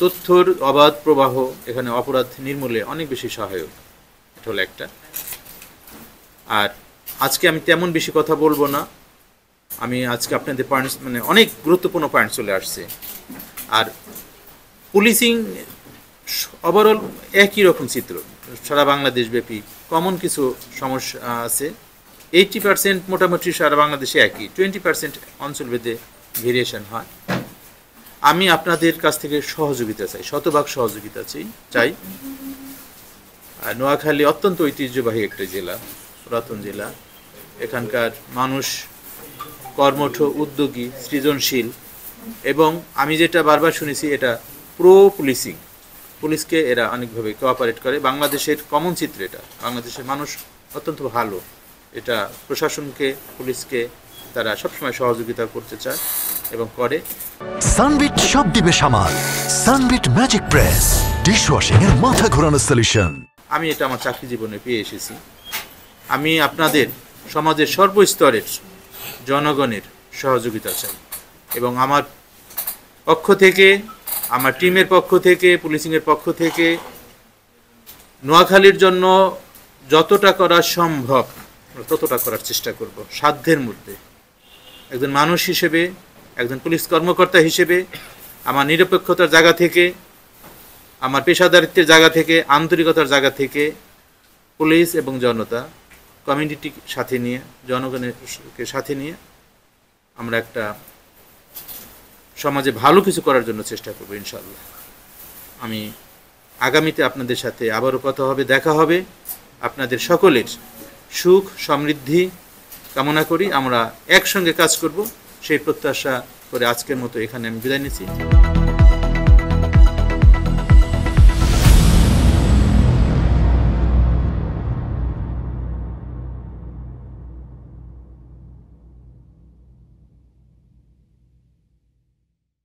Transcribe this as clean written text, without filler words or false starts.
তথ্যর অবাধ প্রবাহ এখানে অপরাধ নির্মূলে অনেক বেশি সহায়ক। এটা হলো একটা। আর আজকে আমি তেমন বেশি কথা বলবো না, আমি আজকে আপনাদের পয়েন্টস মানে অনেক গুরুত্বপূর্ণ পয়েন্ট চলে আসছে। আর পুলিশিং ওভারঅল একই রকম চিত্র সারা বাংলাদেশ ব্যাপী, কমন কিছু সমস্যা আছে। 80% মোটামুটি সারা বাংলাদেশে একই, 20% অঞ্চলভেদে ভেরিয়েশন হয়। আমি আপনাদের কাছ থেকে সহযোগিতা চাই, শতভাগ সহযোগিতা চাই। আর নোয়াখালী অত্যন্ত ঐতিহ্যবাহী একটা জেলা, পুরাতন জেলা। এখানকার মানুষ কর্মঠ, উদ্যোগী, সৃজনশীল, এবং আমি যেটা বারবার শুনেছি এটা প্রো পুলিশিং, পুলিশকে এরা অনেকভাবে কোঅপারেট করে। বাংলাদেশের কমন চিত্র এটা, বাংলাদেশের মানুষ অত্যন্ত ভালো, এটা প্রশাসনকে, পুলিশকে তারা সবসময় সহযোগিতা করতে চায় এবং করে। সানবিট সব দিবে সামাল, সানবিট ম্যাজিক প্রেস ডিশওয়াশিং এর মাথা ঘোরানো সলিউশন। আমি এটা আমার চাকরি জীবনে পেয়ে এসেছি। আমি আপনাদের সমাজের সর্বস্তরের জনগণের সহযোগিতা চাই, এবং আমার পক্ষ থেকে, আমার টিমের পক্ষ থেকে, পুলিশিংয়ের পক্ষ থেকে নোয়াখালীর জন্য যতটা করা সম্ভব ততটা করার চেষ্টা করব, সাধ্যের মধ্যে। একজন মানুষ হিসেবে, একজন পুলিশ কর্মকর্তা হিসেবে আমার নিরপেক্ষতার জায়গা থেকে, আমার পেশাদারিত্বের জায়গা থেকে, আন্তরিকতার জায়গা থেকে পুলিশ এবং জনতা, কমিউনিটিকে সাথে নিয়ে, জনগণকে সাথে নিয়ে আমরা একটা সমাজে ভালো কিছু করার জন্য চেষ্টা করব ইনশাআল্লাহ। আমি আগামীতে আপনাদের সাথে আবারও কথা হবে, দেখা হবে। আপনাদের সকলের সুখ সমৃদ্ধি কামনা করি, আমরা একসঙ্গে কাজ করব সেই প্রত্যাশা করে আজকের মতো এখানে আমি বিদায় নিচ্ছি।